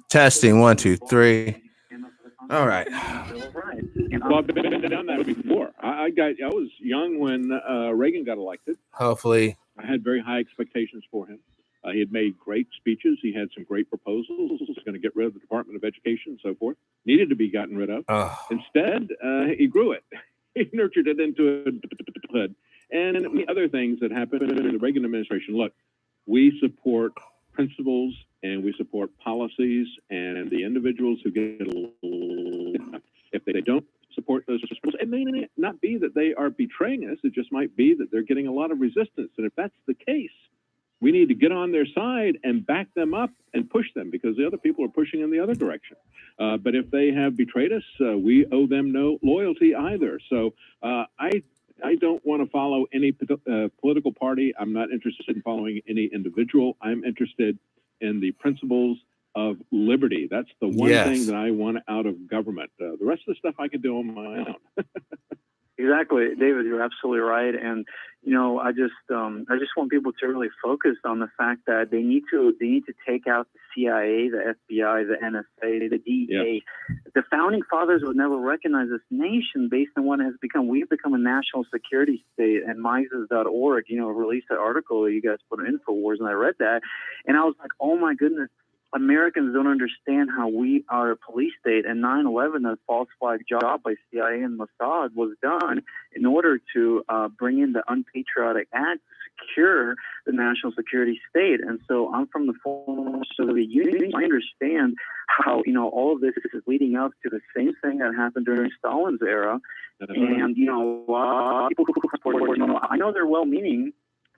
Testing 1, 2, 3. All right. Well, I've been down that before. I was young when Reagan got elected. Hopefully. I had very high expectations for him. He had made great speeches. He had some great proposals. He was going to get rid of the Department of Education and so forth. Needed to be gotten rid of. Instead, he grew it. He nurtured it into adulthood. And the other things that happened in the Reagan administration. Look, we support principles and we support policies, and the individuals who get if they don't support those principles, it may not be that they are betraying us. It just might be that they're getting a lot of resistance. And if that's the case, we need to get on their side and back them up and push them, because the other people are pushing in the other direction. But if they have betrayed us, we owe them no loyalty either. So I don't want to follow any political party. I'm not interested in following any individual. I'm interested in the principles of liberty. That's the one thing that I want out of government. The rest of the stuff I can do on my own. Exactly, David. You're absolutely right. And I just want people to really focus on the fact that they need to take out the CIA, the FBI, the NSA, the DEA. The founding fathers would never recognize this nation based on what it has become. We've become a national security state, and Mises.org, released that article that you guys put in InfoWars, and I read that, and I was like, oh my goodness. Americans don't understand how we are a police state, and 9/11, that false flag job by CIA and Mossad, was done in order to bring in the unpatriotic act to secure the national security state. And so I'm from the former Soviet Union. I understand how all of this is leading up to the same thing that happened during Stalin's era. And people who support, I know they're well-meaning,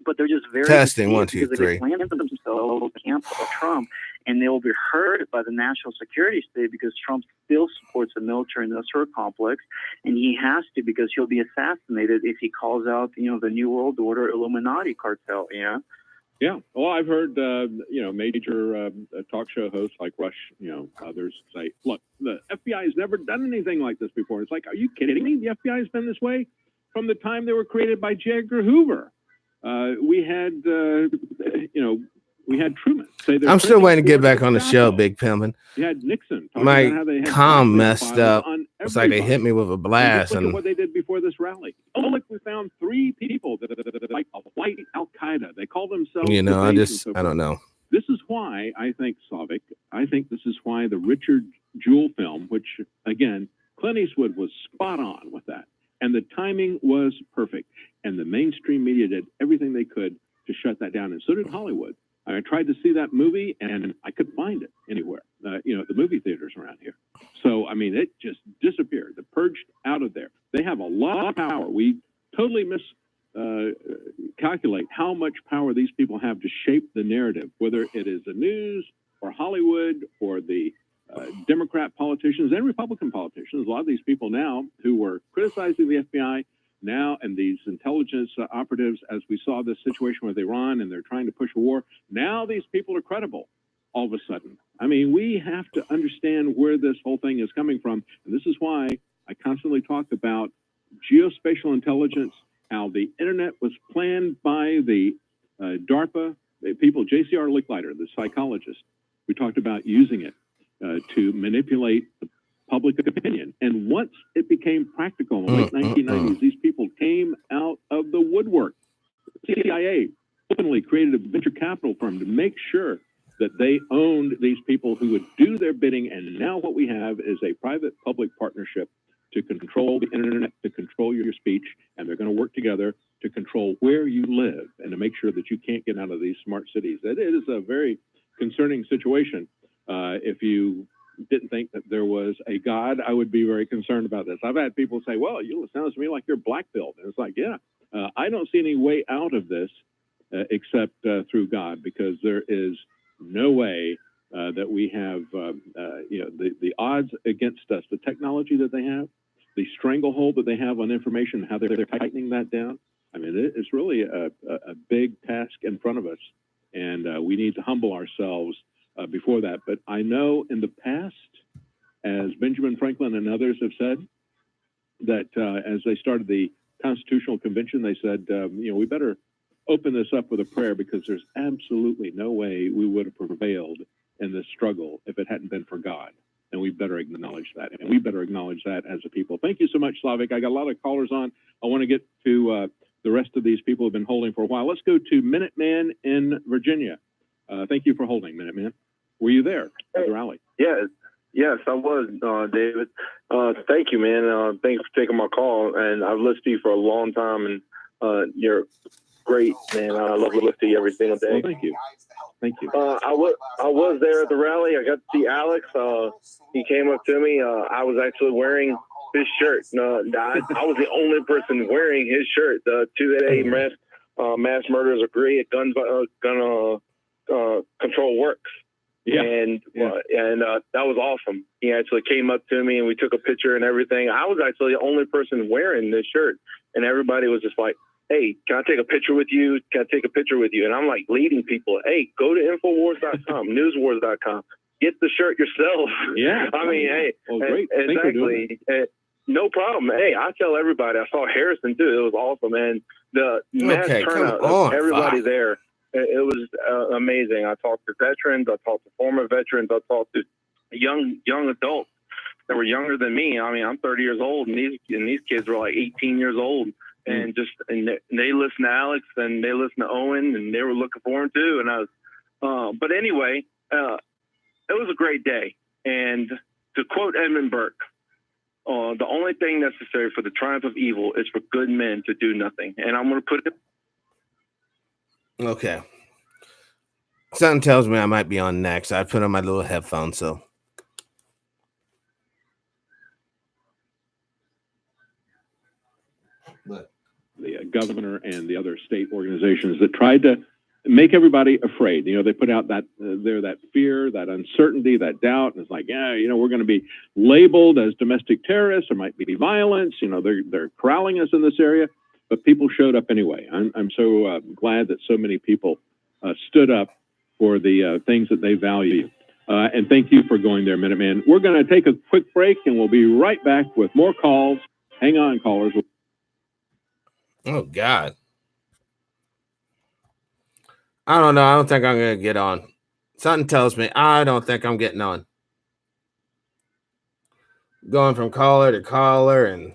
but they're just very testing 1, 2, 3. They planted themselves camp of Trump, and they will be heard by the national security state because Trump still supports the military-industrial complex, and he has to, because he'll be assassinated if he calls out, the New World Order Illuminati cartel. Yeah. Well, I've heard major talk show hosts like Rush, others say, look, the FBI has never done anything like this before. It's like, are you kidding me? The FBI has been this way from the time they were created by J. Edgar Hoover. We had Truman say I'm still waiting to get back on the show, Big Pimpin'. You had Nixon. My comm messed up. It's like they hit me with a blast. And look at what they did before this rally. Oh, look, we found 3 people that like a white Al-Qaeda. They call themselves. I don't know. This is why I think, Slavic, this is why the Richard Jewell film, which, again, Clint Eastwood was spot on with that. And the timing was perfect. And the mainstream media did everything they could to shut that down. And so did Hollywood. I tried to see that movie, and I couldn't find it anywhere, the movie theaters around here. So, it just disappeared. It purged out of there. They have a lot of power. We totally calculate how much power these people have to shape the narrative, whether it is the news or Hollywood or the Democrat politicians and Republican politicians. A lot of these people now who were criticizing the FBI now, and these intelligence operatives, as we saw this situation with Iran, and they're trying to push a war, now these people are credible all of a sudden. We have to understand where this whole thing is coming from, and this is why I constantly talk about geospatial intelligence, how the internet was planned by the DARPA people, J.C.R. Licklider, the psychologist. We talked about using it to manipulate the public opinion. And once it became practical in the late 1990s, these people came out of the woodwork. The CIA openly created a venture capital firm to make sure that they owned these people who would do their bidding. And now what we have is a private-public partnership to control the internet, to control your speech, and they're going to work together to control where you live and to make sure that you can't get out of these smart cities. It is a very concerning situation. If you didn't think that there was a God, I would be very concerned about this. I've had people say, well, it sounds to me like you're black-pilled. And it's like, I don't see any way out of this except through God, because there is no way that we have, the odds against us, the technology that they have, the stranglehold that they have on information, how they're tightening that down. It's really a big task in front of us, and we need to humble ourselves before that. But I know in the past, as Benjamin Franklin and others have said, that as they started the Constitutional Convention, they said, we better open this up with a prayer, because there's absolutely no way we would have prevailed in this struggle if it hadn't been for God. And we better acknowledge that. And we better acknowledge that as a people. Thank you so much, Slavik. I got a lot of callers on. I want to get to the rest of these people who have been holding for a while. Let's go to Minuteman in Virginia. Thank you for holding, Minuteman. Were you there at the rally? Yes, I was, David. Thank you, man. Thanks for taking my call. And I've listened to you for a long time, and you're great, man. I love listening to you every single day. Well, thank you. Thank you. I was there at the rally. I got to see Alex. He came up to me. I was actually wearing his shirt. I was the only person wearing his shirt. The 288 mass murders agree. Gun control works. Yeah. And that was awesome. He actually came up to me and we took a picture and everything. I was actually the only person wearing this shirt, and everybody was just like, "Hey, can I take a picture with you? Can I take a picture with you?" And I'm like leading people, "Hey, go to Infowars.com, newswars.com, get the shirt yourself." Yeah. I mean, hey, well, great. exactly. No problem. Hey, I tell everybody. I saw Harrison too. It was awesome, and the mass turnout of everybody there. It was amazing. I talked to veterans. I talked to former veterans. I talked to young adults that were younger than me. I mean, I'm 30 years old, and these kids were like 18 years old. And they listened to Alex and they listened to Owen, and they were looking for him too. And I was, but anyway, it was a great day. And to quote Edmund Burke, the only thing necessary for the triumph of evil is for good men to do nothing. And I'm going to put it. Okay. Something tells me I might be on next. I put on my little headphones, so. The governor and the other state organizations that tried to make everybody afraid. You know, they put out that fear, that uncertainty, that doubt, and it's like, yeah, you know, we're going to be labeled as domestic terrorists. There might be violence. You know, they're corralling us in this area, but people showed up anyway. I'm so glad that so many people stood up for the things that they value. And thank you for going there, Minuteman. We're going to take a quick break, and we'll be right back with more calls. Hang on, callers. Oh, God. I don't know. I don't think I'm going to get on. Something tells me I don't think I'm getting on. Going from caller to caller and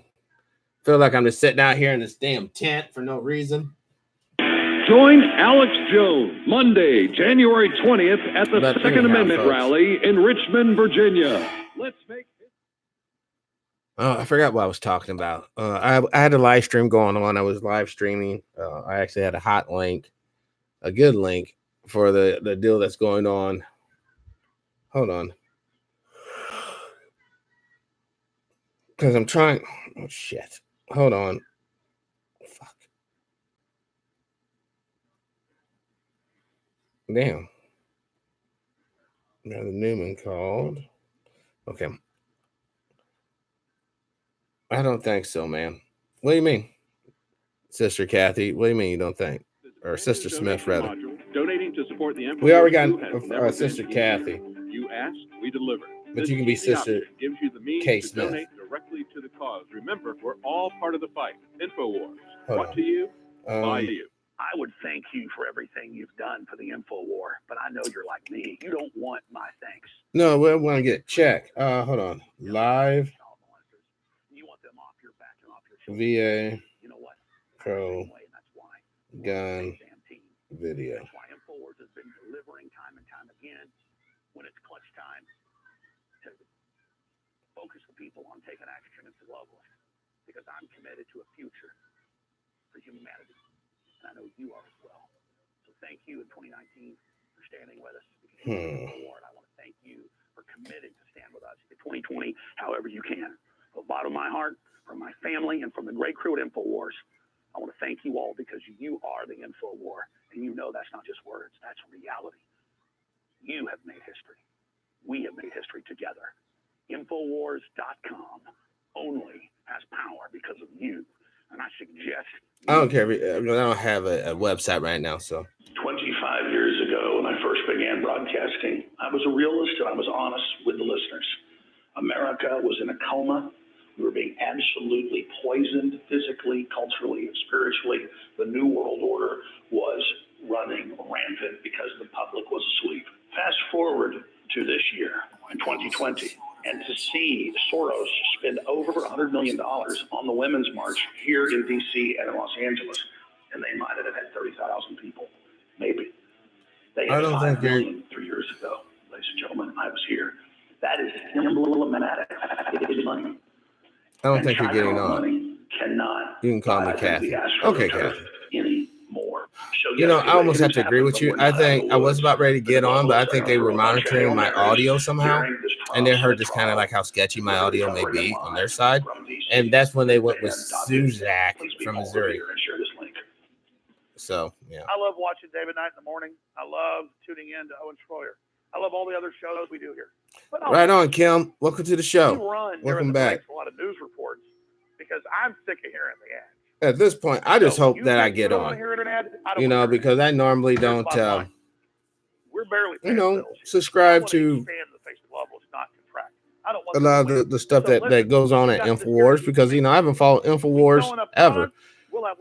feel like I'm just sitting out here in this damn tent for no reason. Join Alex Jones Monday, January 20th at the Second Amendment rally in Richmond, Virginia. Let's make it. Oh, I forgot what I was talking about. I had a live stream going on. I was live streaming. I actually had a hot link, a good link for the deal that's going on. Hold on. Because I'm trying. Oh, shit. Hold on. Fuck. Damn. Now the Newman called. Okay. I don't think so, man. What do you mean? Sister Kathy, what do you mean you don't think? Or Sister Smith, rather. Donating to support the we already got Sister Kathy. You asked, we deliver. But you can be Sister gives you the means K. to Smith. donate directly to the cause. Remember, we're all part of the fight. InfoWars. Hold on. To you, by you. I would thank you for everything you've done for the InfoWar, but I know you're like me. You don't want my thanks. No, we want to get check. Hold on. Live. You want them off your back and off your VA. You know what? Pro. That's why. Gun. Video. That's why InfoWars has been delivering time and time again when it's clutch time to focus the people on taking action at the level. Because I'm committed to a future for humanity. And I know you are as well. So thank you in 2019 for standing with us. And I want to thank you for committing to stand with us in 2020, however you can. From the bottom of my heart, from my family, and from the great crew at InfoWars, I want to thank you all because you are the InfoWar. And you know that's not just words, that's reality. You have made history. We have made history together. Infowars.com only has power because of you. And I suggest... I don't care. I don't have a website right now, so. 25 years ago, when I first began broadcasting, I was a realist and I was honest with the listeners. America was in a coma. We were being absolutely poisoned physically, culturally, spiritually. The New World Order was running rampant because the public was asleep. Fast forward to this year, in 2020, and to see Soros spend over $100 million on the Women's March here in D.C. and in Los Angeles, and they might have had 30,000 people, maybe. They had 5 million 3 years ago. Ladies and gentlemen, I was here. That is emblematic. Money. I don't think you're getting on. Cannot. You can call me Kathy. Okay, Kathy. Anymore. So you know, I almost have to agree with you. I think I was about ready to get on, but I think they were monitoring my audio somehow, and they heard just kind of like how sketchy my audio may be on their side, and that's when they went with Suzak from Missouri. So, yeah. I love watching David Knight in the morning. I love tuning in to Owen Schroyer. I love all the other shows we do here. Right on, Kim. Welcome to the show. Welcome back. A lot of news reports because I'm sick of hearing the ads. At this point, I just hope that I get on. You know, because I normally don't, we're barely subscribe to a lot of the stuff that goes on at InfoWars because, you know, I haven't followed InfoWars ever.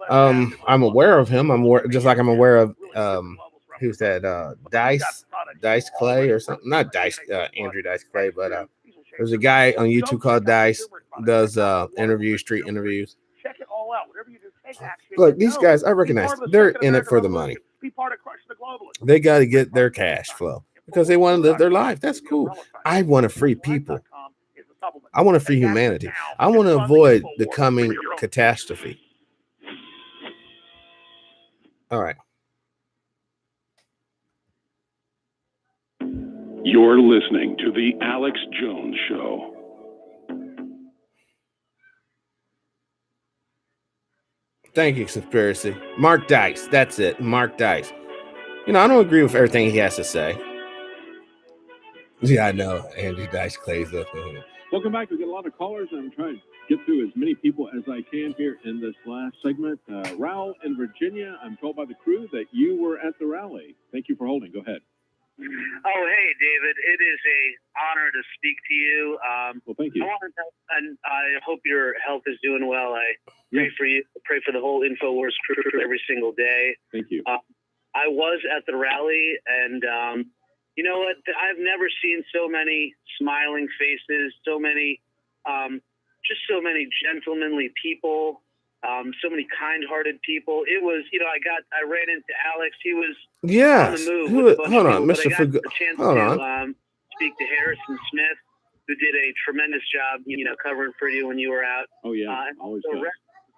I'm aware of him. I'm aware, just like I'm aware of who's that? Dice Clay or something? Not Dice, Andrew Dice Clay, but there's a guy on YouTube called Dice, does interviews, street interviews. Check it all out. Whatever you do, take action. Look, these guys, I recognize they're in it for the money. Be part of crushing the globalists. They got to get their cash flow because they want to live their life. That's cool. I want to free people. I want to free humanity. I want to avoid the coming catastrophe. All right. You're listening to The Alex Jones Show. Thank you, Conspiracy. Mark Dice. That's it. Mark Dice. You know, I don't agree with everything he has to say. Yeah, I know. Andrew Dice Clay's up in here. Welcome back. We've got a lot of callers. I'm trying to get through as many people as I can here in this last segment. Raul in Virginia, I'm told by the crew that you were at the rally. Thank you for holding. Go ahead. Oh, hey, David. It is an honor to speak to you. Well, thank you. And I hope your health is doing well. I pray for you. I pray for the whole InfoWars crew every single day. Thank you. I was at the rally, and you know what? I've never seen so many smiling faces, so many, just so many gentlemanly people. So many kind-hearted people. It was, you know, I ran into Alex. He was on the move. Hold on, Mr. Hold on. Speak to Harrison Smith, who did a tremendous job, you know, covering for you when you were out. Oh yeah, always so as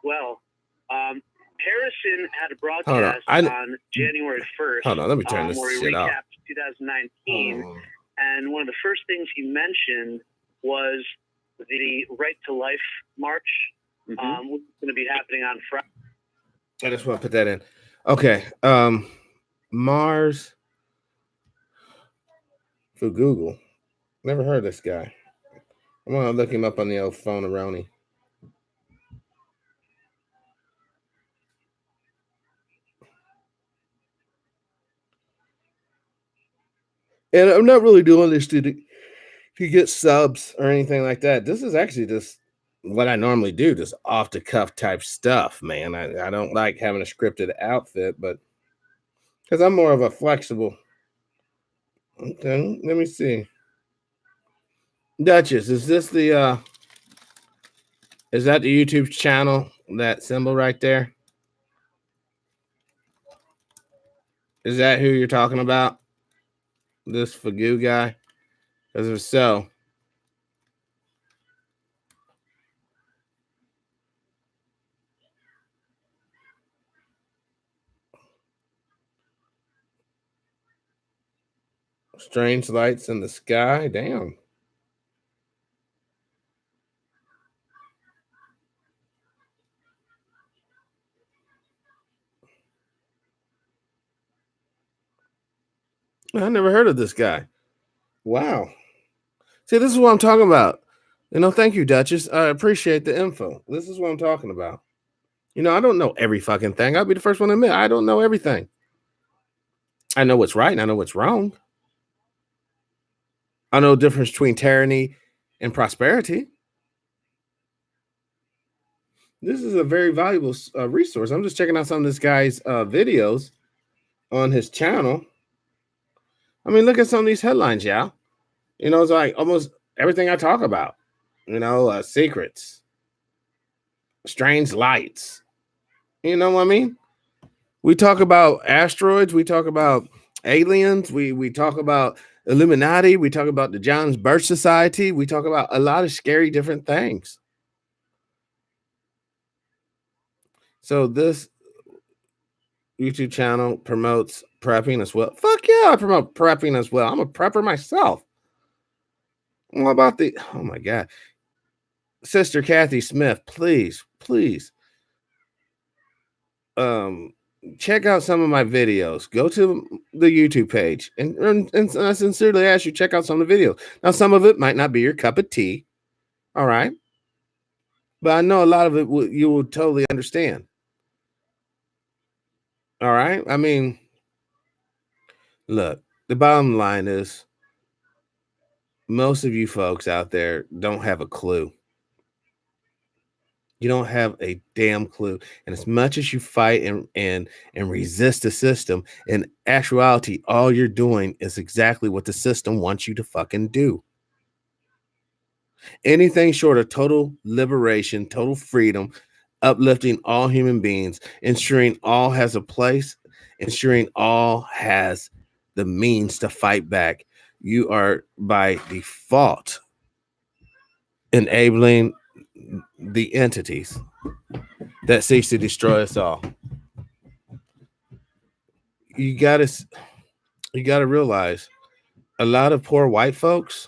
well. Harrison had a broadcast on January 1st. Hold on, let me turn this where he shit off. recapped 2019, and one of the first things he mentioned was the Right to Life March. Which is going to be happening on Friday. I just want to put that in. Okay. Mars for Google. Never heard of this guy. I'm going to look him up on the old phone around. And I'm not really doing this to get subs or anything like that. This is actually just what I normally do, just off the cuff type stuff, man. I don't like having a scripted outfit, but because I'm more of a flexible. Okay, let me see. Duchess, is this the is that the YouTube channel, that symbol right there? Is that who you're talking about? This Fagoo guy? Because if so, strange lights in the sky. Damn. I never heard of this guy. Wow. See, this is what I'm talking about. You know, thank you, Duchess. I appreciate the info. This is what I'm talking about. You know, I don't know every fucking thing. I'll be the first one to admit I don't know everything. I know what's right and I know what's wrong. I know the difference between tyranny and prosperity. This is a very valuable resource. I'm just checking out some of this guy's videos on his channel. I mean, look at some of these headlines, y'all. You know, it's like almost everything I talk about. You know, secrets, strange lights. You know what I mean? We talk about asteroids. We talk about aliens. We talk about Illuminati. We talk about the John's Birch Society. We talk about a lot of scary different things. So this YouTube channel promotes prepping as well. Fuck yeah, I promote prepping as well. I'm a prepper myself. What about oh my God. Sister Kathy Smith, please, check out some of my videos. Go to the YouTube page and I sincerely ask you, check out some of the videos. Now, some of it might not be your cup of tea. All right. But I know a lot of it you will totally understand. All right. I mean, look, the bottom line is most of you folks out there don't have a clue. You don't have a damn clue. And as much as you fight and resist the system, in actuality, all you're doing is exactly what the system wants you to fucking do. Anything short of total liberation, total freedom, uplifting all human beings, ensuring all has a place, ensuring all has the means to fight back, you are by default enabling the entities that seeks to destroy us all. You gotta realize a lot of poor white folks,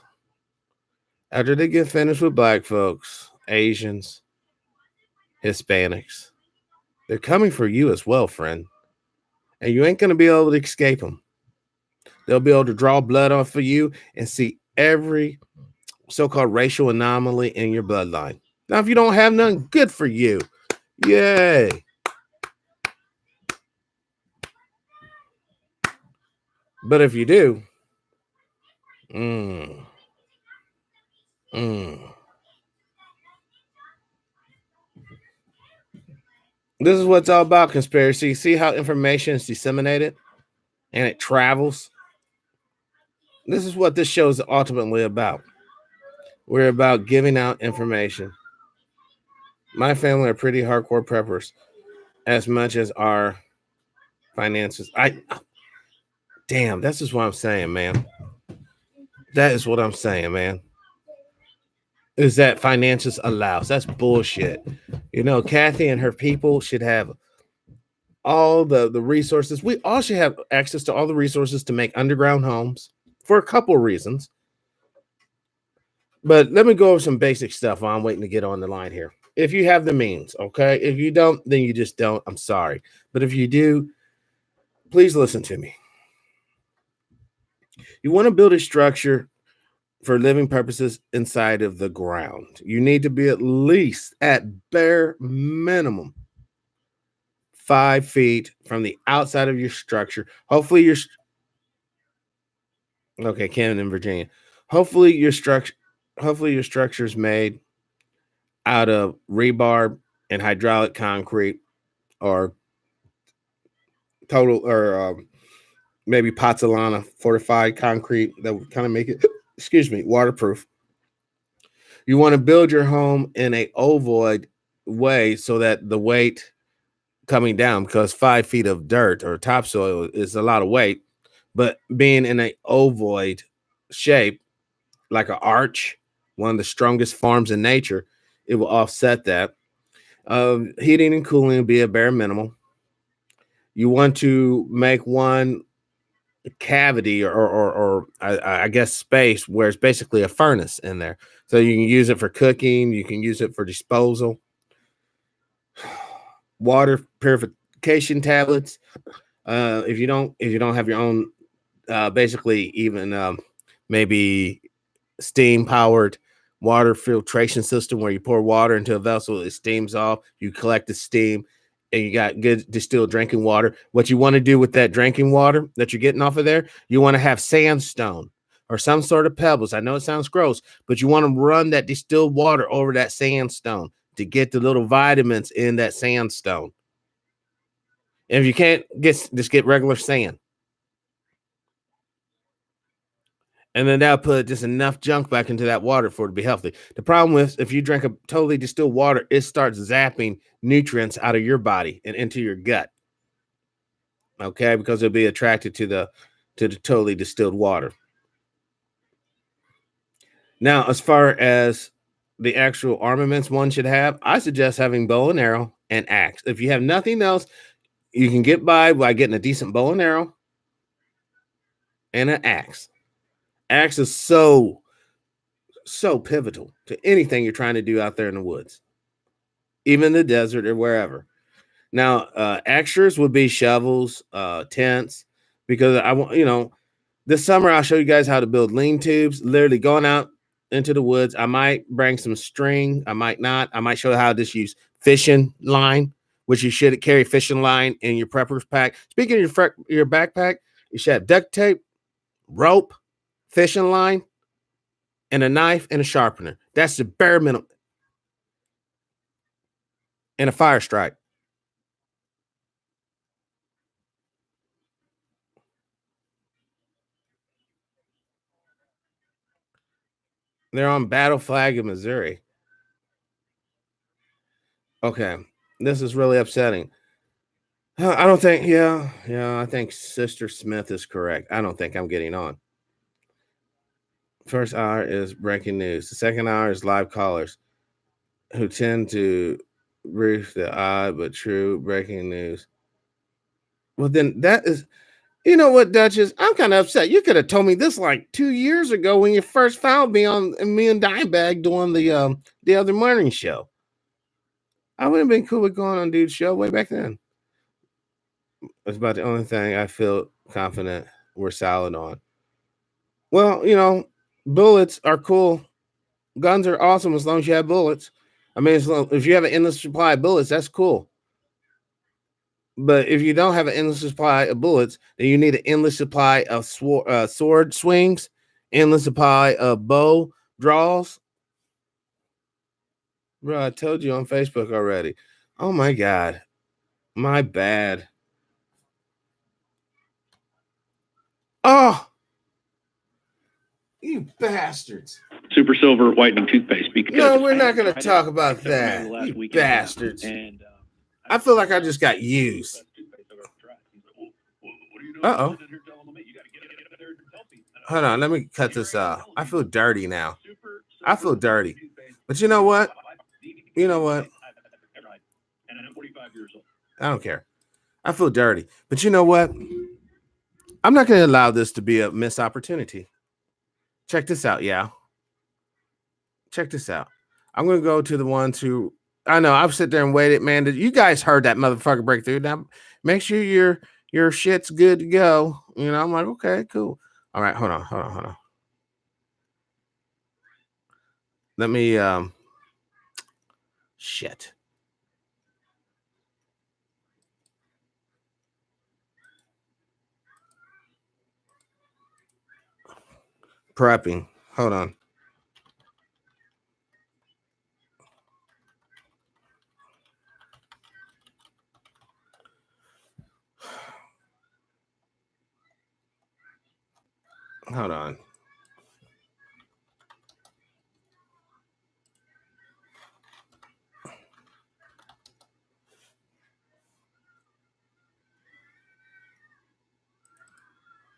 after they get finished with black folks, Asians, Hispanics, they're coming for you as well, friend. And you ain't gonna be able to escape them. They'll be able to draw blood off of you and see every so-called racial anomaly in your bloodline. Now, if you don't have none, good for you. Yay. But if you do, this is what it's all about, conspiracy. See how information is disseminated and it travels? This is what this show is ultimately about. We're about giving out information. My family are pretty hardcore preppers, as much as our finances. Damn, that's just what I'm saying, man. That is what I'm saying, man. Is that finances allows? That's bullshit. You know, Kathy and her people should have all the resources. We all should have access to all the resources to make underground homes for a couple of reasons. But let me go over some basic stuff while I'm waiting to get on the line here. If you have the means, okay? If you don't, then you just don't. I'm sorry. But if you do, please listen to me. You want to build a structure for living purposes inside of the ground. You need to be at least, at bare minimum, 5 feet from the outside of your structure. Hopefully you're okay, Camden, Virginia. Hopefully your structure is made out of rebar and hydraulic concrete, or total, or maybe Pozzolana fortified concrete that would kind of make it, waterproof. You want to build your home in a ovoid way so that the weight coming down, because 5 feet of dirt or topsoil is a lot of weight, but being in a ovoid shape, like an arch, one of the strongest forms in nature, it will offset that. Heating and cooling will be a bare minimum. You want to make one cavity or I guess space where it's basically a furnace in there, so you can use it for cooking, you can use it for disposal. Water purification tablets. If you don't have your own, basically even maybe steam powered water filtration system where you pour water into a vessel, it steams off, you collect the steam, and you got good distilled drinking water. What you want to do with that drinking water that you're getting off of there, you want to have sandstone or some sort of pebbles. I know it sounds gross, but you want to run that distilled water over that sandstone to get the little vitamins in that sandstone. And if you can't, just get regular sand. And then that'll put just enough junk back into that water for it to be healthy. The problem with if you drink a totally distilled water, it starts zapping nutrients out of your body and into your gut. Okay, because it'll be attracted to the totally distilled water. Now, as far as the actual armaments one should have, I suggest having bow and arrow and axe. If you have nothing else, you can get by getting a decent bow and arrow and an axe. Axe is so pivotal to anything you're trying to do out there in the woods, even the desert or wherever. Now, extras would be shovels, tents, because I want, this summer I'll show you guys how to build lean tubes, literally going out into the woods. I might bring some string. I might not. I might show you how to just use fishing line, which you should carry fishing line in your prepper's pack. Speaking of your backpack, you should have duct tape, rope, fishing line, and a knife and a sharpener. That's the bare minimum. And a fire strike. They're on Battle Flag in Missouri. Okay. This is really upsetting. I don't think, I think Sister Smith is correct. I don't think I'm getting on. First hour is breaking news. The second hour is live callers who tend to brief the odd but true breaking news. Well, then that is, you know what, Duchess? I'm kind of upset. You could have told me this like 2 years ago when you first found me on me and Dimebag doing the other morning show. I would have been cool with going on Dude's show way back then. It's about the only thing I feel confident we're solid on. Well, bullets are cool. Guns are awesome as long as you have bullets. I mean, if you have an endless supply of bullets, that's cool. But if you don't have an endless supply of bullets, then you need an endless supply of sword swings, endless supply of bow draws. Bro, I told you on Facebook already. Oh my God. My bad. Oh, you bastards. Super Silver whitening toothpaste. Because no, we're not going to talk about that. You bastards. And I feel like I just got used. Uh-oh. Hold on, let me cut this off. I feel dirty now. I feel dirty. But you know what? You know what? I don't care. I feel dirty. But you know what? I'm not going to allow this to be a missed opportunity. Check this out, yeah. Check this out. I'm going to go to the ones who, I know, I've sit there and waited, man. You guys heard that motherfucker breakthrough. Now, make sure your shit's good to go. I'm like, okay, cool. All right, hold on. Let me, shit. Prepping. Hold on. Hold on.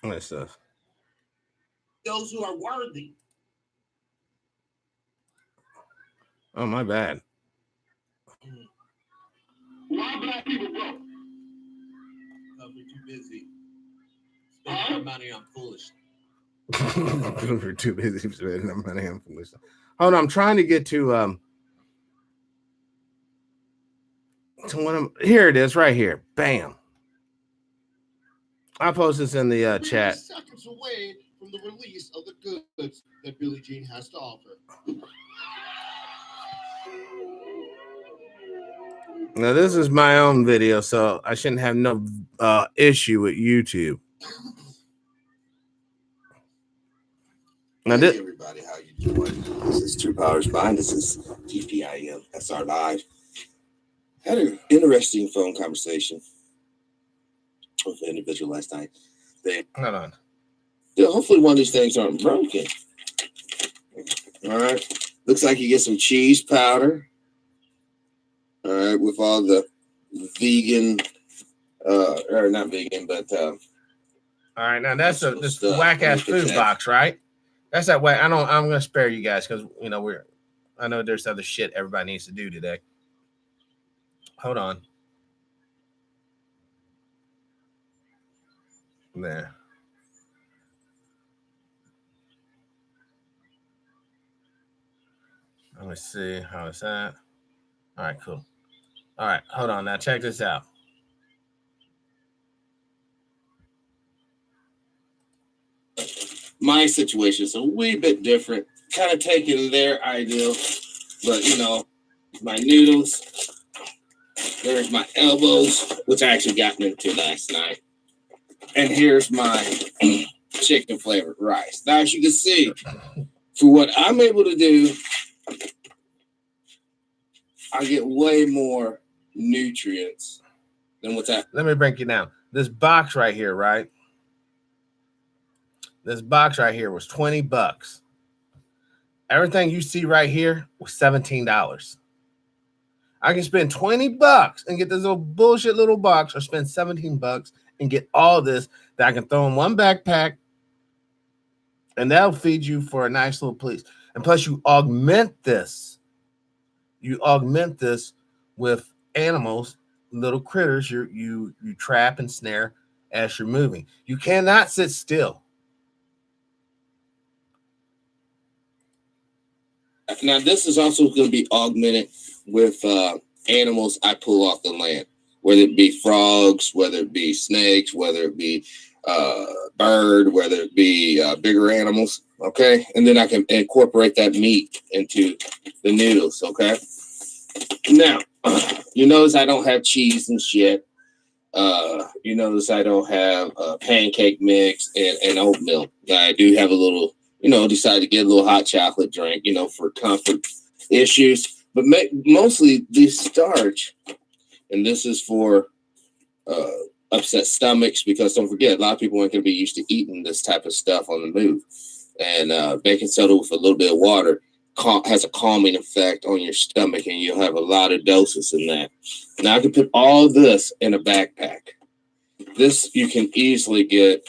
What's this? Those who are worthy. Oh, my bad. Why black people broke? Because we're too busy spending our money on foolishness. We're too busy spending our money on foolishness. Hold on, I'm trying to get to one of here it is right here. Bam. I'll post this in the chat. Seconds away from the release of the goods that Billie Jean has to offer. Now, this is my own video, so I shouldn't have no issue with YouTube. Now, hey, everybody, how you This is True Powers Mind. This is TPIM SR Live. Had an interesting phone conversation with an individual last night. Hold on. Hopefully one of these things aren't broken. All right. Looks like you get some cheese powder. All right, with all the vegan, or not vegan, but all right, now that's this whack ass food that box, right? That's that way. I'm gonna spare you guys because I know there's other shit everybody needs to do today. Hold on. There. Let me see how it's at. All right, cool. All right, hold on. Now check this out. My situation is a wee bit different. Kind of taking their ideal, but my noodles. There's my elbows, which I actually got into last night. And here's my chicken flavored rice. Now, as you can see, for what I'm able to do, I get way more nutrients than what's happening. Let me break you down. This box right here, right? This box right here was $20. Everything you see right here was $17. I can spend $20 and get this little bullshit little box, or spend $17 and get all this that I can throw in one backpack, and that'll feed you for a nice little place. And plus, you augment this. You augment this with animals, little critters you trap and snare as you're moving. You cannot sit still. Now, this is also going to be augmented with animals I pull off the land, whether it be frogs, whether it be snakes, whether it be bird, whether it be bigger animals, okay? And then I can incorporate that meat into the noodles, okay? Now, you notice I don't have cheese and shit. You notice I don't have pancake mix and oatmeal. I do have a little, decide to get a little hot chocolate drink, for comfort issues. But mostly this starch, and this is for upset stomachs, because don't forget, a lot of people aren't going to be used to eating this type of stuff on the move. And baking soda with a little bit of water has a calming effect on your stomach, and you'll have a lot of doses in that. Now I can put all this in a backpack. This you can easily get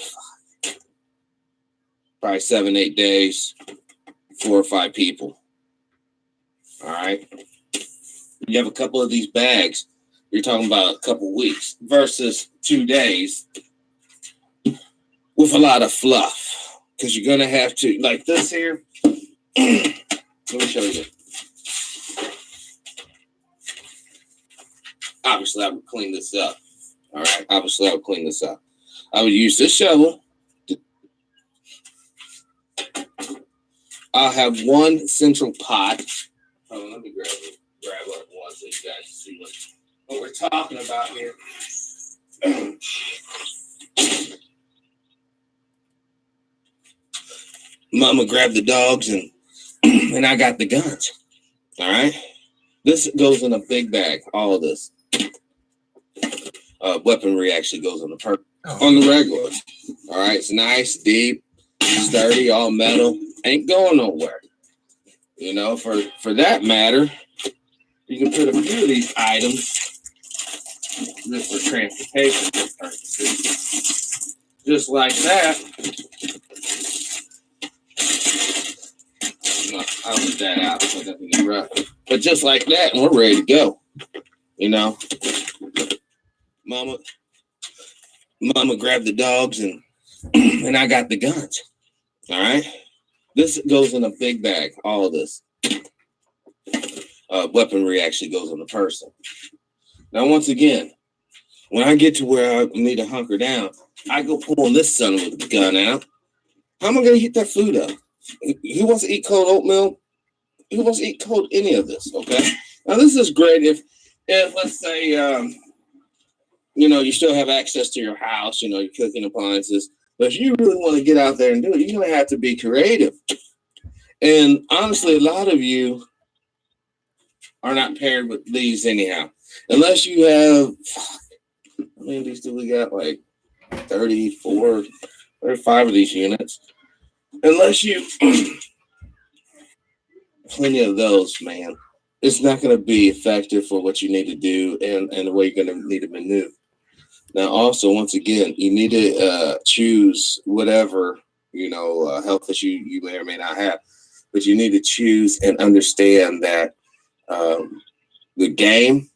probably 7-8 days, 4 or 5 people. All right. You have a couple of these bags, you're talking about a couple weeks versus 2 days with a lot of fluff, because you're going to have to, like this here. Let me show you. Obviously, I would clean this up. All right. Obviously, I would clean this up. I would use this shovel. I'll have one central pot. Oh, let me grab one so you guys see what we're talking about here. Mama grabbed the dogs and I got the guns. All right. This goes in a big bag. All of this weaponry actually goes on the regular. All right. It's nice, deep, sturdy, all metal. Ain't going nowhere. For that matter, you can put a few of these items just for transportation purposes. Just like that. I'll put that out so it doesn't get rough. But just like that, and we're ready to go. Mama grabbed the dogs and I got the guns. All right. This goes in a big bag. All of this weaponry actually goes on the person. Now, once again, when I get to where I need to hunker down, I go pulling this son of a gun out. How am I going to heat that food up? Who wants to eat cold oatmeal? Who wants to eat cold any of this? Okay. Now, this is great if let's say, you still have access to your house, your cooking appliances. But if you really want to get out there and do it, you're going to have to be creative. And honestly, a lot of you are not paired with these anyhow. Unless you have, how many of these do we got? Like 34, 35 of these units. Unless you, plenty of those, man, it's not going to be effective for what you need to do and the way you're going to need to maneuver. Now, also, once again, you need to choose whatever, health issue you may or may not have. But you need to choose and understand that the game,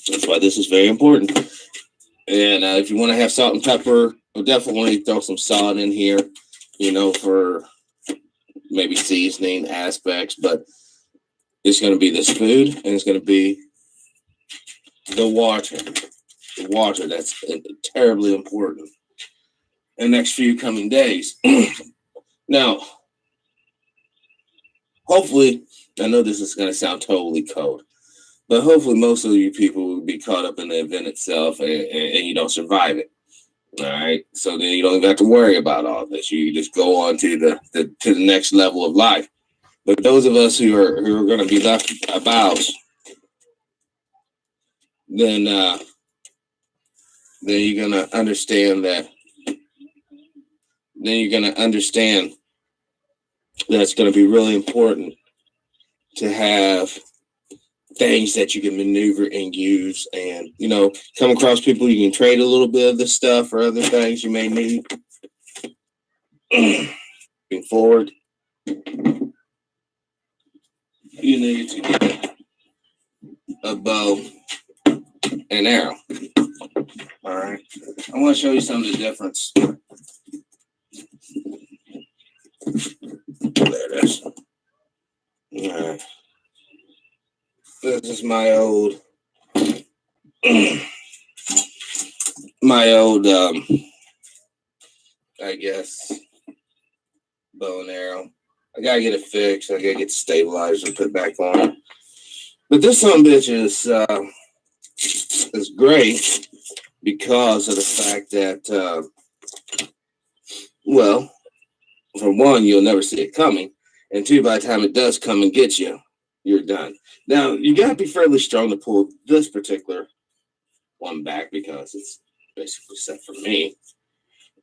that's why this is very important. And if you want to have salt and pepper, we'll definitely throw some salt in here, for maybe seasoning aspects. But it's going to be this food, and it's going to be the water. The water, that's terribly important in the next few coming days. Now, hopefully, I know this is going to sound totally cold, but hopefully most of you people will be caught up in the event itself and you don't survive it. All right. So then you don't even have to worry about all this. You just go on to the next level of life. But those of us who are going to be left about, then you're going to understand that. Then you're going to understand that it's going to be really important to have things that you can maneuver and use, and come across people you can trade a little bit of this stuff for other things you may need. Moving forward, you need to get a bow and arrow. All right, I want to show you some of the difference. There it is. All right, this is my old I guess, bow and arrow. I gotta get it fixed. I gotta get the stabilizer put back on. But this son of a bitch is great because of the fact that, well, for one, you'll never see it coming, and two, by the time it does come and get you, you're done. Now, you gotta be fairly strong to pull this particular one back because it's basically set for me.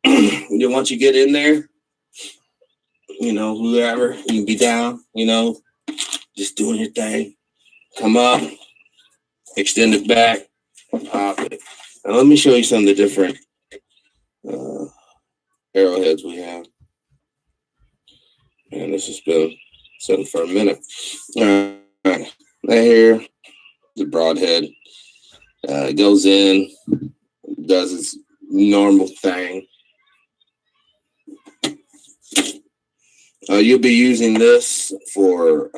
Then once you get in there, whoever, you can be down, just doing your thing. Come up, extend it back, pop it. Now let me show you some of the different arrowheads we have. And this has been sitting for a minute. All right, right here, the broadhead. It goes in, does its normal thing. You'll be using this for,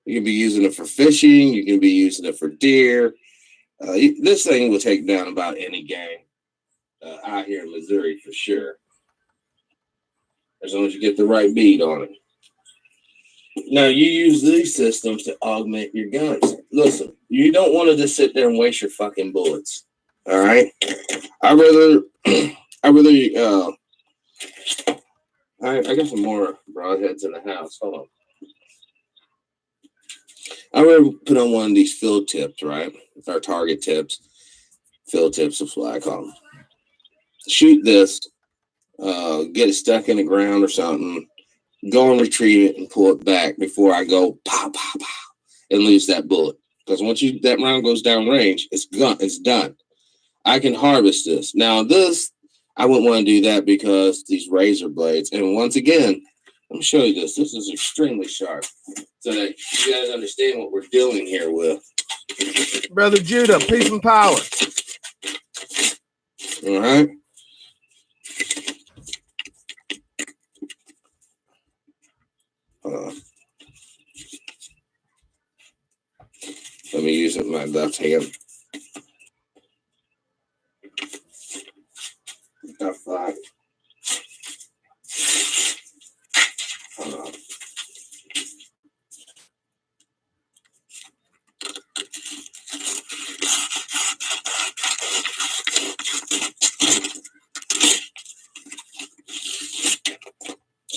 you can be using it for fishing. You can be using it for deer. This thing will take down about any game out here in Missouri for sure, as long as you get the right bead on it. Now, you use these systems to augment your guns. Listen, you don't want to just sit there and waste your fucking bullets. All right? I got some more broadheads in the house. Hold on. I rather put on one of these field tips, right? Our target tips. Field tips is what I call them. Shoot this, get it stuck in the ground or something, go and retrieve it and pull it back before I go pow, pow, pow, and lose that bullet. Because once that round goes down range, it's done. I can harvest this. Now this, I wouldn't want to do that because these razor blades, and once again, let me show you this. This is extremely sharp so that you guys understand what we're dealing here with. Brother Judah, peace and power. All right. Let me use it in my left hand. Got five.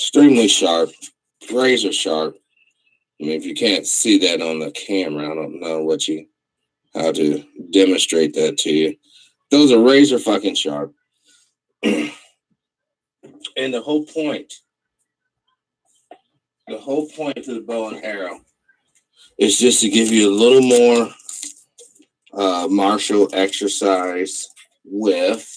extremely sharp, razor sharp. I mean, if you can't see that on the camera, I don't know how to demonstrate that to you. Those are razor fucking sharp. And the whole point to the bow and arrow is just to give you a little more martial exercise with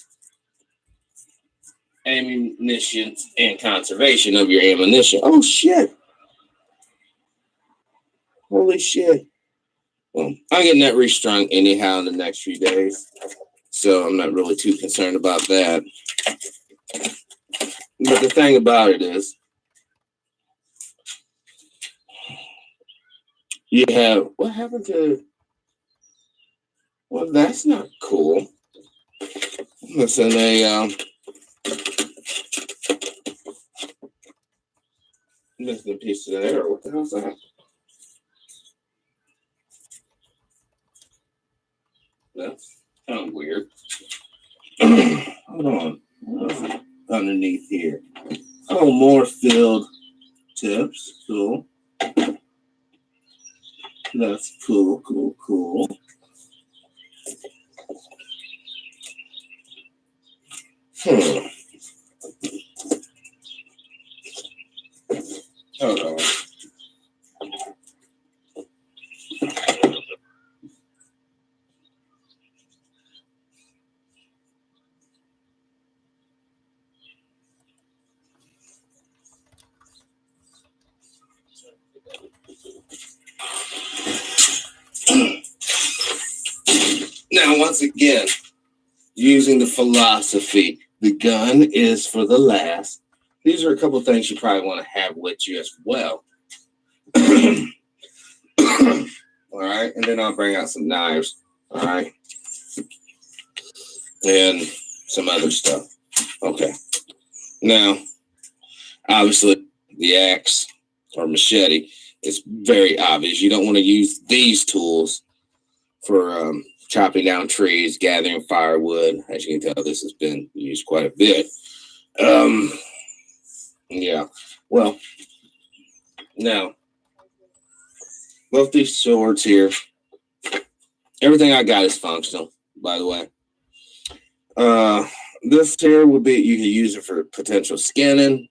ammunition and conservation of your ammunition. Oh shit. Holy shit. Well, I'm getting that restrung anyhow in the next few days, so I'm not really too concerned about that. But the thing about it is, you have, what happened to, well, that's not cool. Listen, missing a piece of there. What the hell's that? That's kind of weird. Hold on. What is it underneath here? Oh, more filled tips. Cool. That's cool. Hold on. Now, once again, using the philosophy, the gun is for the last. These are a couple of things you probably want to have with you as well. All right, and then I'll bring out some knives. All right, and some other stuff. Okay. Now, obviously, the axe or machete is very obvious. You don't want to use these tools for chopping down trees, gathering firewood. As you can tell, this has been used quite a bit. Yeah. Well, now, both these swords here, everything I got is functional, by the way. This here would be, you can use it for potential skinning.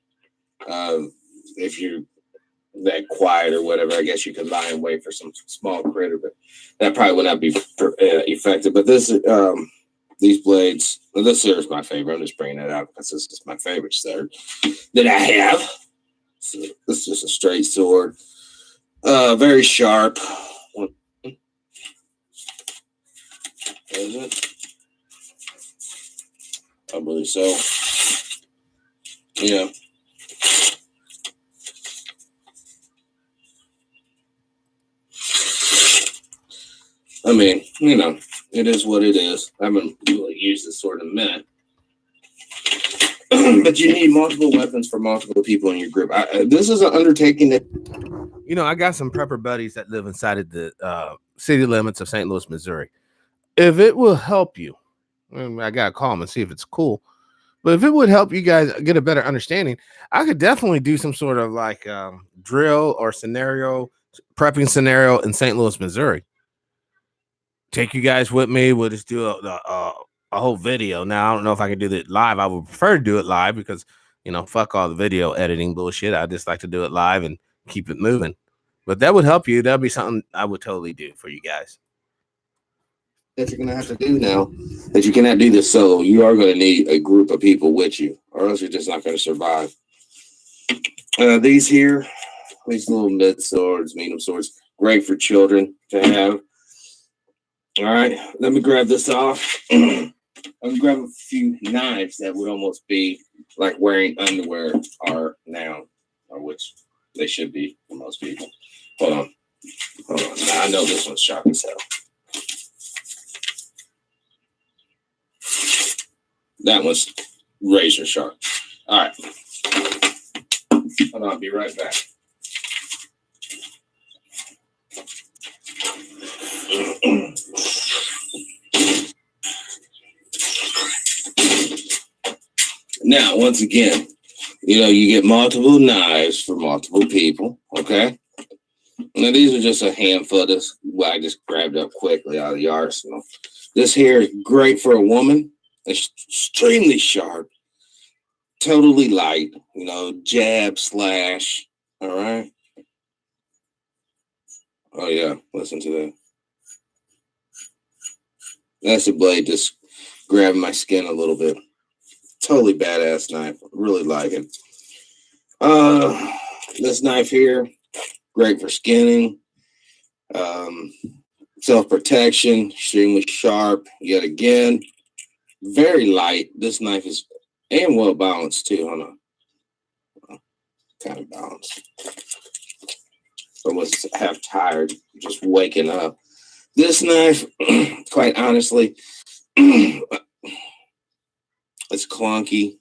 If you're that quiet or whatever, I guess you could lie in wait for some small critter, but that probably would not be effective. But this, these blades, well, this here is my favorite. I'm just bringing it out because this is my favorite sword that I have. So this is just a straight sword, very sharp. Is it? I believe so. Yeah. I mean, you know, it is what it is. I haven't really used this sword in a minute. But you need multiple weapons for multiple people in your group. This is an undertaking that, you know, I got some prepper buddies that live inside of the city limits of St. Louis, Missouri. If it will help you, I got to call them and see if it's cool. But if it would help you guys get a better understanding, I could definitely do some sort of like drill or prepping scenario in St. Louis, Missouri. Take you guys with me. We'll just do a whole video. Now, I don't know if I can do it live. I would prefer to do it live because, you know, fuck all the video editing bullshit. I just like to do it live and keep it moving. But that would help you. That'd be something I would totally do for you guys. That you're gonna have to do now, that you cannot do this solo. You are going to need a group of people with you, or else you're just not going to survive. These here, these little mid swords, medium swords, great for children to have. All right, let me grab this off. I'm gonna grab a few knives that would almost be like wearing underwear are now, or which they should be for most people. Hold on. Now, I know this one's sharp as hell. That one's razor sharp. All right. Hold on, I'll be right back. Now, once again, you get multiple knives for multiple people. Okay. Now, these are just a handful of this. Well, I just grabbed up quickly out of the arsenal. This here is great for a woman. It's extremely sharp, totally light, jab, slash. All right. Oh, yeah. Listen to that. That's a blade just grabbing my skin a little bit. Totally badass knife. Really like it. This knife here, great for skinning. Self-protection, extremely sharp. Yet again, very light. This knife is and well balanced too. Hold on, kind of balanced. Almost half tired, just waking up. This knife, quite honestly, it's clunky.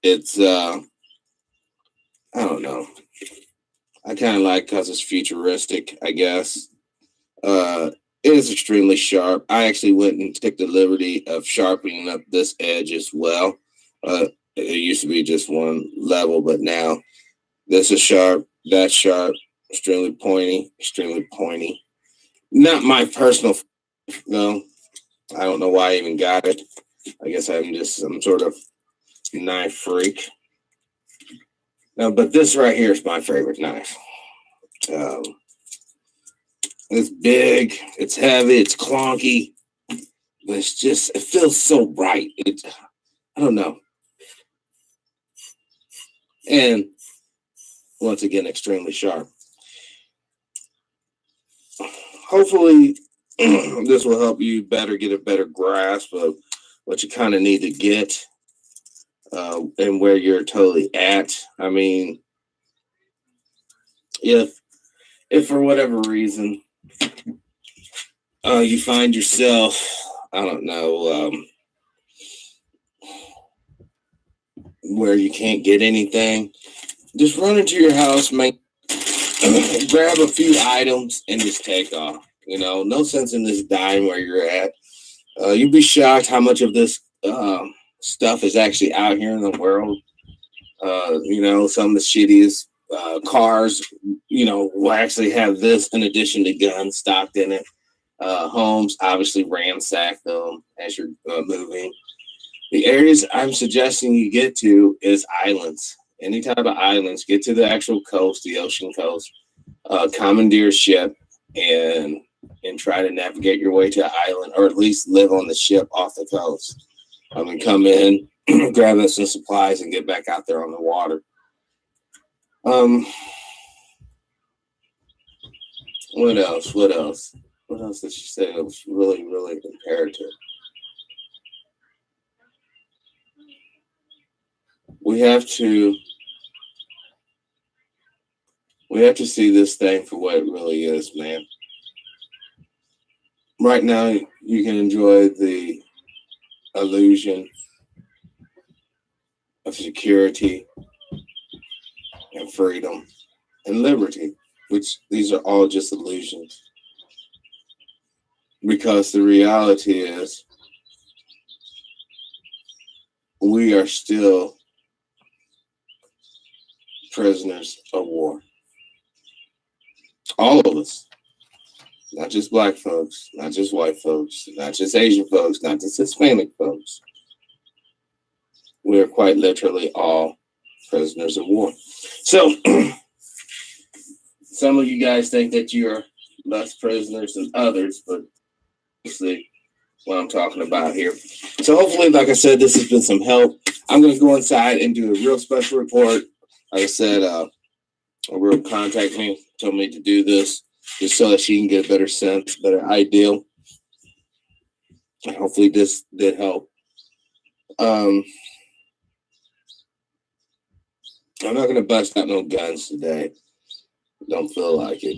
It's I don't know. I kind of like because it's futuristic, I guess. It is extremely sharp. I actually went and took the liberty of sharpening up this edge as well. It used to be just one level, but now this is sharp, that's sharp, extremely pointy. Not my personal, no. I don't know why I even got it. I guess I'm just some sort of knife freak. No, but this right here is my favorite knife. It's big, it's heavy, it's clunky, but it feels so right. I don't know. And once again, extremely sharp. Hopefully, this will help you get a better grasp of what you kind of need to get and where you're totally at. I mean, if for whatever reason you find yourself, I don't know, where you can't get anything, just run into your house, grab a few items and just take off. No sense in this dying where you're at. You'd be shocked how much of this stuff is actually out here in the world. Some of the shittiest cars, will actually have this in addition to guns stocked in it. Homes obviously ransack them as you're moving. The areas I'm suggesting you get to is islands. Any type of islands. Get to the actual coast, the ocean coast. Commandeer a ship and try to navigate your way to an island, or at least live on the ship off the coast. Come in, grab us some supplies, and get back out there on the water. What else? What else did she say that was really, really imperative? We have to see this thing for what it really is, man. Right now, you can enjoy the illusion of security and freedom and liberty, which these are all just illusions. Because the reality is, we are still prisoners of war. All of us. Not just black folks, not just white folks, not just Asian folks, not just Hispanic folks. We are quite literally all prisoners of war. So, some of you guys think that you're less prisoners than others, but see what I'm talking about here. So hopefully, like I said, this has been some help. I'm going to go inside and do a real special report. Like I said, a girl contacted me, told me to do this just so that she can get a better sense, better idea. And hopefully this did help. I'm not going to bust out no guns today. Don't feel like it.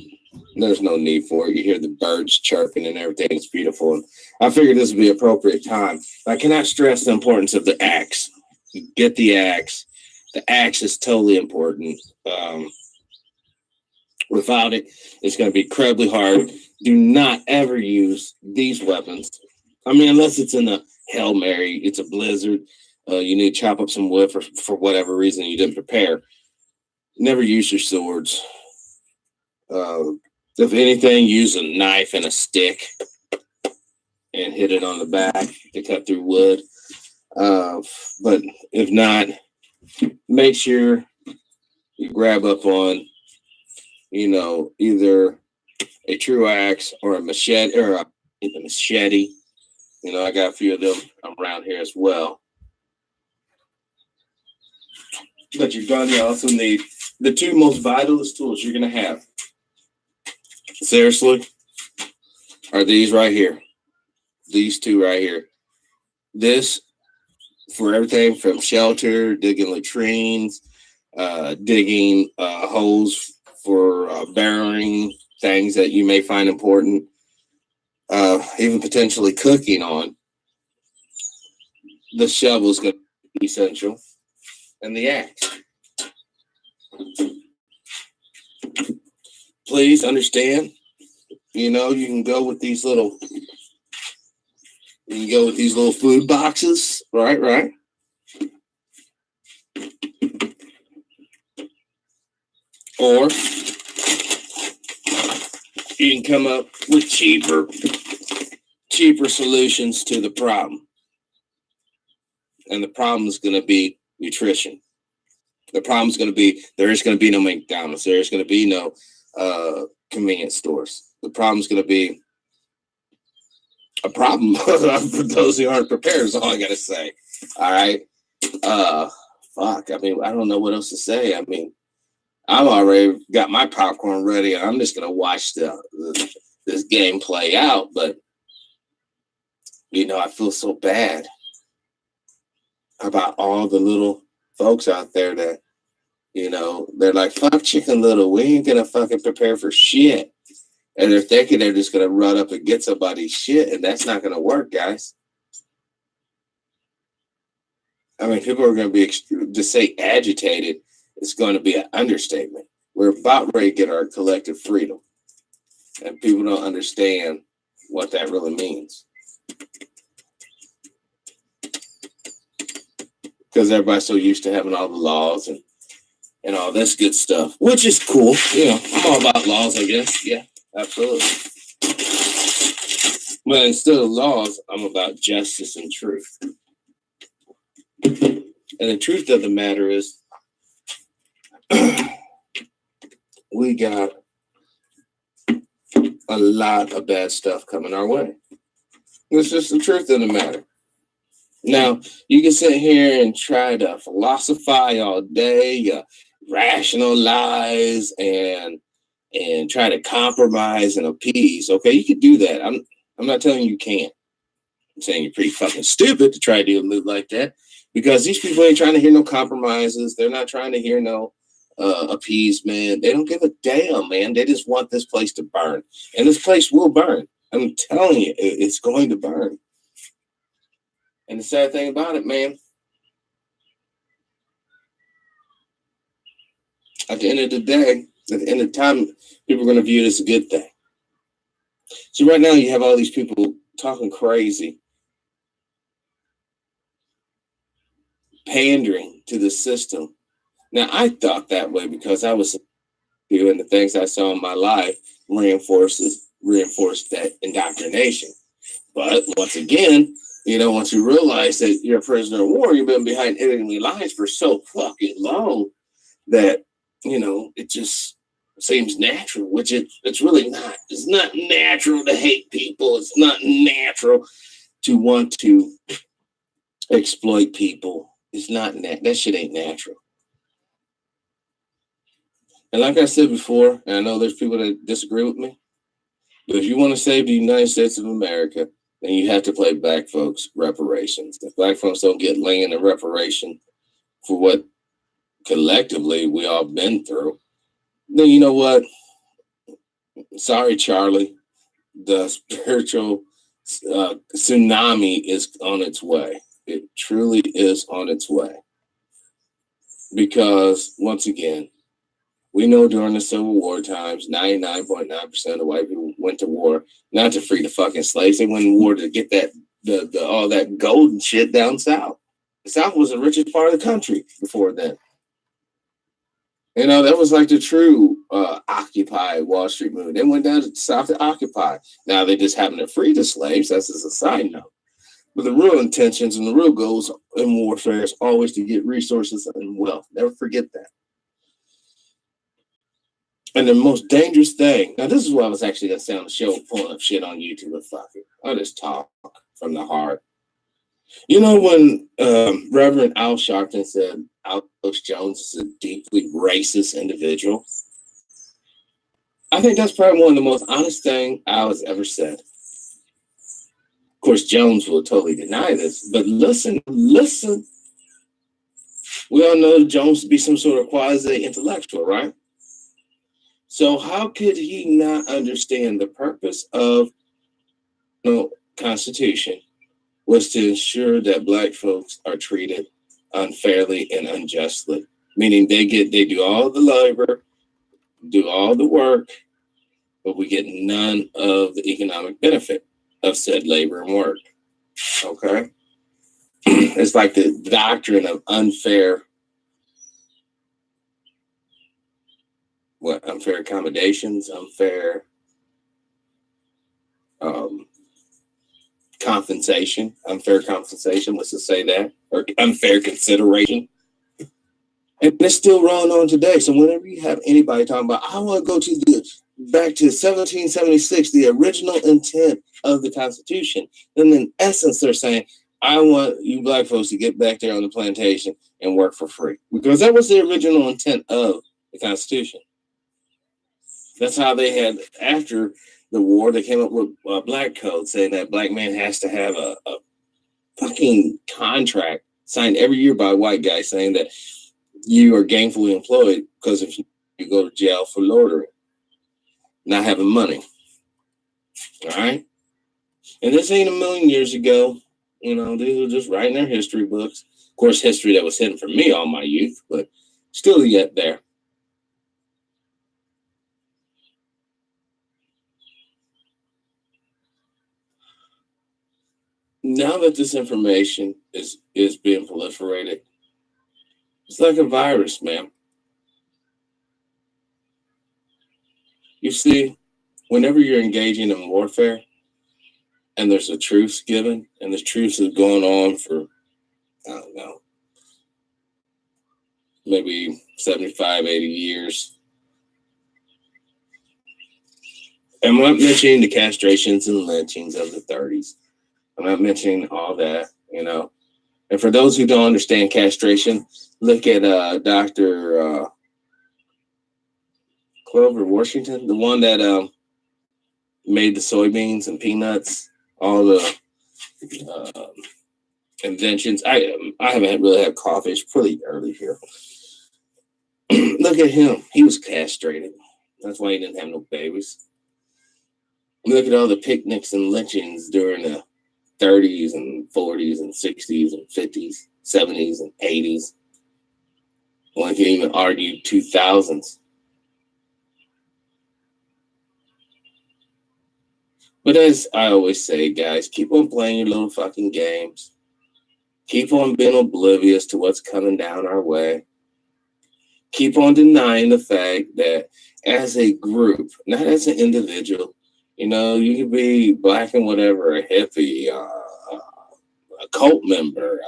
There's no need for it. You hear the birds chirping and everything. It's beautiful. And I figured this would be appropriate time. I cannot stress the importance of the axe. Get the axe. The axe is totally important. Without it, it's going to be incredibly hard. Do not ever use these weapons. I mean, unless it's in a Hail Mary, it's a blizzard. you need to chop up some wood for whatever reason you didn't prepare. Never use your swords. If anything, use a knife and a stick and hit it on the back to cut through wood. But if not, make sure you grab up on, either a true axe or a machete or a machete. I got a few of them around here as well. But you're going to also need the two most vitalist tools you're going to have. Seriously, are these right here. These two right here. This for everything from shelter, digging latrines, digging holes for burying things that you may find important, even potentially cooking on. The shovel is going to be essential, and the axe. Please understand, you can go with these little food boxes, right? Or you can come up with cheaper solutions to the problem. And the problem is going to be nutrition. The problem is going to be there is going to be no McDonald's. There is going to be no convenience stores. The problem is going to be a problem for those who aren't prepared is all I got to say. All right. Fuck. I mean, I don't know what else to say. I mean, I've already got my popcorn ready. And I'm just going to watch this game play out. But, I feel so bad about all the little folks out there that, they're like, fuck Chicken Little. We ain't going to fucking prepare for shit. And they're thinking they're just going to run up and get somebody's shit. And that's not going to work, guys. I mean, people are going to be, to say agitated, it's going to be an understatement. We're about ready to get our collective freedom. And people don't understand what that really means. Because everybody's so used to having all the laws and all this good stuff, which is cool. I'm all about laws, I guess. Yeah, absolutely. But instead of laws, I'm about justice and truth. And the truth of the matter is, we got a lot of bad stuff coming our way. It's just the truth of the matter. Now, you can sit here and try to philosophize all day, rationalize and try to compromise and appease. Okay, you can do that. I'm not telling you can't. I'm saying you're pretty fucking stupid to try to move like that, because these people ain't trying to hear no compromises. They're not trying to hear no appeasement. They don't give a damn, man. They just want this place to burn, and this place will burn. I'm telling you, it's going to burn. And the sad thing about it, man, at the end of the day, at the end of time, people are going to view it as a good thing. So right now you have all these people talking crazy, pandering to the system. Now, I thought that way because I was doing the things I saw in my life reinforced that indoctrination. But once again, once you realize that you're a prisoner of war, you've been behind enemy lines for so fucking long that, it just seems natural, which it's really not. It's not natural to hate people. It's not natural to want to exploit people. It's not that shit ain't natural. And like I said before, and I know there's people that disagree with me, but if you want to save the United States of America, then you have to play black folks reparations. If black folks don't get laying a reparation for what collectively we all been through, then you know what? Sorry, Charlie. The spiritual tsunami is on its way. It truly is on its way. Because once again, we know during the Civil War times, 99.9% of white people went to war not to free the fucking slaves. They went to war to get all that gold and shit down south. The South was the richest part of the country before then. You know, that was like the true Occupy Wall Street move. They went down to the South to occupy. Now they just happen to free the slaves. That's just a side note. But the real intentions and the real goals in warfare is always to get resources and wealth. Never forget that. And the most dangerous thing, now this is what I was actually going to say on the show, pulling up shit on YouTube, but fuck it. I'll just talk from the heart. You know, when Reverend Al Sharpton said Alex Jones is a deeply racist individual, I think that's probably one of the most honest things Al has ever said. Of course, Jones will totally deny this, but listen. We all know Jones to be some sort of quasi-intellectual, right? So how could he not understand the purpose of the Constitution was to ensure that Black folks are treated unfairly and unjustly, meaning they do all the labor, do all the work, but we get none of the economic benefit of said labor and work. Okay? It's like the doctrine of unfair accommodations, unfair compensation, let's just say that, or unfair consideration. And it's still rolling on today. So whenever you have anybody talking about, I want to go back to 1776, the original intent of the Constitution, then in essence they're saying, I want you Black folks to get back there on the plantation and work for free, because that was the original intent of the Constitution. That's how they had, after the war, they came up with a black code saying that Black man has to have a fucking contract signed every year by a white guy saying that you are gainfully employed, because if you go to jail for loitering, not having money. All right? And this ain't a million years ago. You know, these are just writing their history books. Of course, history that was hidden from me all my youth, but still yet there. Now that this information is being proliferated, it's like a virus, man. You see, whenever you're engaging in warfare and there's a truce given, and the truce is going on for, I don't know, maybe 75, 80 years. I'm not mentioning the castrations and lynchings of the 30s. I'm not mentioning all that, you know. And for those who don't understand castration, look at Dr. Clover Washington, the one that made the soybeans and peanuts, all the inventions. I haven't really had coffee. It's pretty early here. Look at him. He was castrated. That's why he didn't have no babies. Look at all the picnics and lynchings during the 30s and 40s and 60s and 50s, 70s and 80s. One can even argue 2000s. But as I always say, guys, keep on playing your little fucking games. Keep on being oblivious to what's coming down our way. Keep on denying the fact that as a group, not as an individual, you know, you could be Black and whatever, a hippie, a cult member,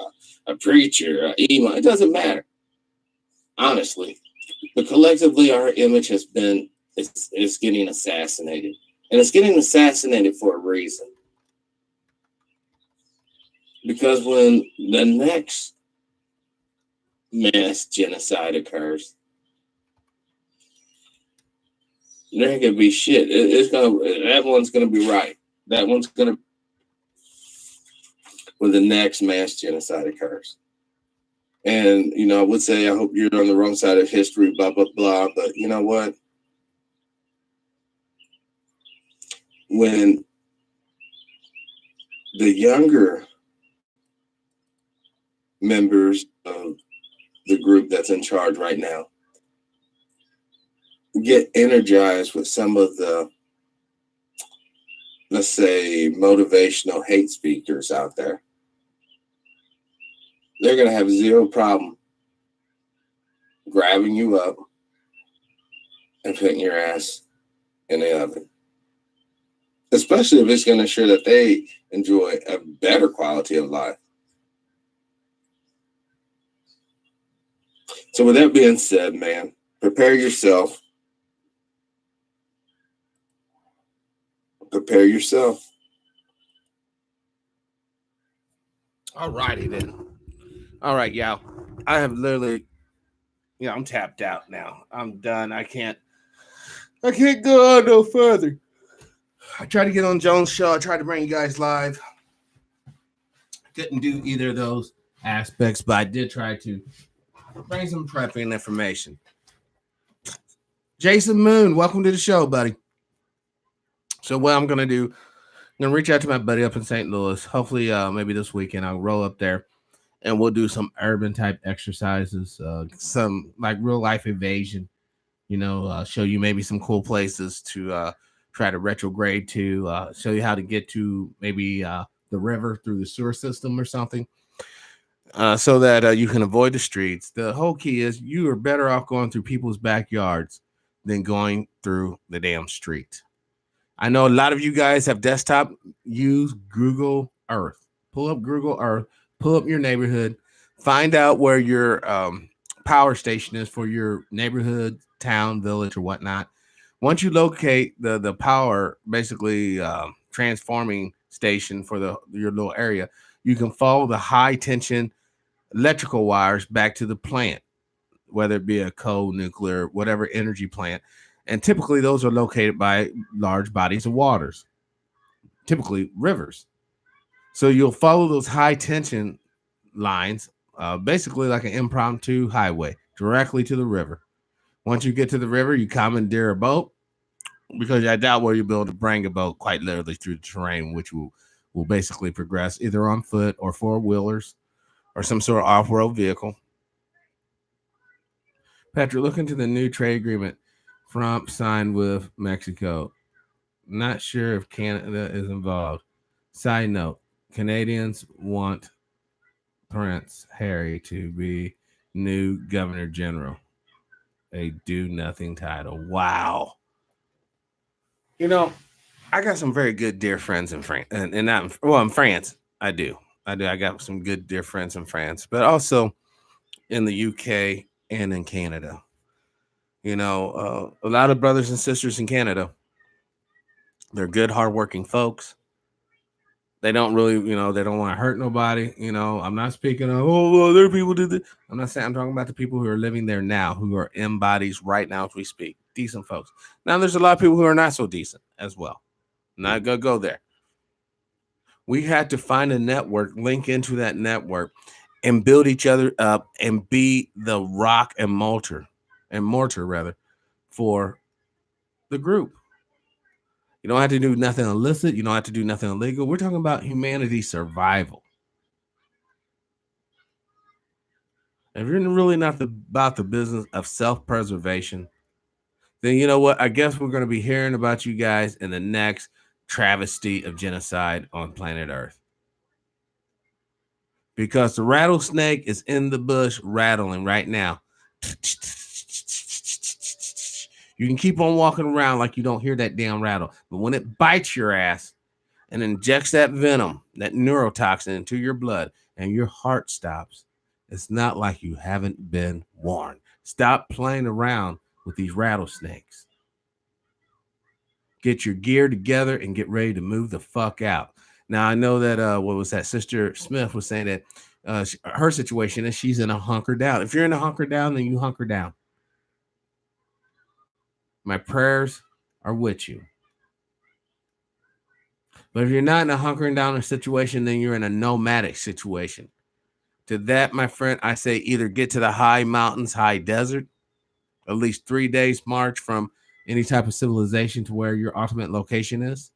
a preacher, a emo, it doesn't matter. Honestly. But collectively, our image has been, it's getting assassinated. And it's getting assassinated for a reason. Because when the next mass genocide occurs, there ain't gonna be shit. That one's gonna be right. That one's gonna, when the next mass genocide occurs. And, you know, I would say, I hope you're on the wrong side of history, blah, blah, blah. But you know what? When the younger members of the group that's in charge right now get energized with some of the, let's say, motivational hate speakers out there, they're going to have zero problem grabbing you up and putting your ass in the oven. Especially if it's going to ensure that they enjoy a better quality of life. So with that being said, man, prepare yourself. Prepare yourself. All righty then. All right, y'all. I have literally, I'm tapped out now. I'm done. I can't go on no further. I tried to get on Jones' show. I tried to bring you guys live. Couldn't do either of those aspects, but I did try to bring some prepping information. Jason Moon, welcome to the show, buddy. So what I'm going to do, I'm going to reach out to my buddy up in St. Louis. Hopefully, maybe this weekend I'll roll up there and we'll do some urban type exercises, some like real life evasion, show you maybe some cool places to try to retrograde to, show you how to get to maybe the river through the sewer system or something, so that you can avoid the streets. The whole key is you are better off going through people's backyards than going through the damn street. I know a lot of you guys have desktop. Use Google Earth. Pull up Google Earth. Pull up your neighborhood. Find out where your power station is for your neighborhood, town, village, or whatnot. Once you locate the power, basically transforming station for your little area, you can follow the high tension electrical wires back to the plant, whether it be a coal, nuclear, whatever energy plant. And typically those are located by large bodies of waters, typically rivers. So you'll follow those high tension lines, basically like an impromptu highway, directly to the river. Once you get to the river, you commandeer a boat, because I doubt where you'll be able to bring a boat quite literally through the terrain, which will basically progress either on foot or four-wheelers or some sort of off-road vehicle. Patrick, look into the new trade agreement Trump signed with Mexico. Not sure if Canada is involved. Side note, Canadians want Prince Harry to be new Governor General. A do-nothing title. Wow. I got some very good dear friends in France. And in France. I do. I got some good dear friends in France, but also in the UK and in Canada. A lot of brothers and sisters in Canada. They're good, hardworking folks. They don't really, they don't want to hurt nobody. I'm not speaking of, other people do this. I'm talking about the people who are living there now, who are in bodies right now as we speak. Decent folks. Now, there's a lot of people who are not so decent as well. Not going to go there. We had to find a network, link into that network, and build each other up and be the rock and mortar for the group. You don't have to do nothing illicit. You don't have to do nothing illegal. We're talking about humanity survival. If you're really not about the business of self-preservation, then you know what? I guess we're going to be hearing about you guys in the next travesty of genocide on planet Earth. Because the rattlesnake is in the bush rattling right now. You can keep on walking around like you don't hear that damn rattle. But when it bites your ass and injects that venom, that neurotoxin into your blood, and your heart stops, it's not like you haven't been warned. Stop playing around with these rattlesnakes. Get your gear together and get ready to move the fuck out. Now, I know that, Sister Smith was saying that her situation is she's in a hunker down. If you're in a hunker down, then you hunker down. My prayers are with you. But if you're not in a hunkering down situation, then you're in a nomadic situation. To that, my friend, I say either get to the high mountains, high desert, at least 3 days march from any type of civilization to where your ultimate location is.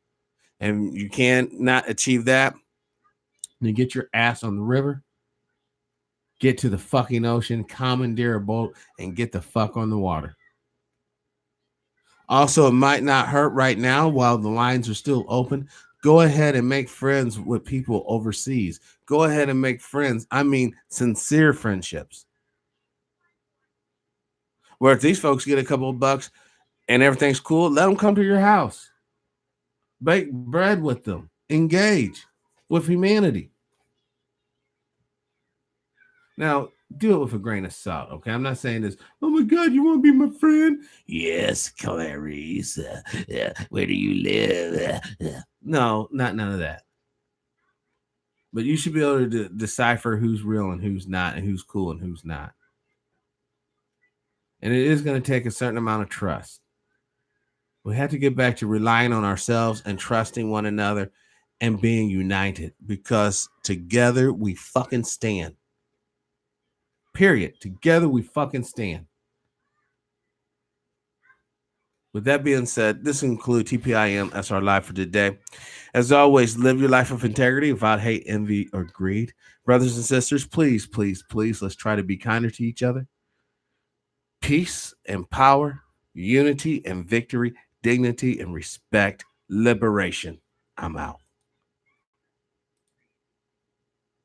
And you cannot achieve that, then get your ass on the river, get to the fucking ocean, commandeer a boat, and get the fuck on the water. Also, it might not hurt right now while the lines are still open. Go ahead and make friends with people overseas. Go ahead and make friends. I mean, sincere friendships. Where if these folks get a couple of bucks and everything's cool, let them come to your house. Bake bread with them. Engage with humanity. Now, do it with a grain of salt, okay? I'm not saying this, oh my God, you want to be my friend? Yes, Clarice. Where do you live? No, not none of that. But you should be able to decipher who's real and who's not, and who's cool and who's not. And it is going to take a certain amount of trust. We have to get back to relying on ourselves and trusting one another and being united, because together we fucking stand. Period. Together we fucking stand. With that being said, this concludes TPIM SR Live for today. As always, live your life of integrity without hate, envy, or greed. Brothers and sisters, please, please, please, let's try to be kinder to each other. Peace and power, unity and victory, dignity and respect, liberation. I'm out.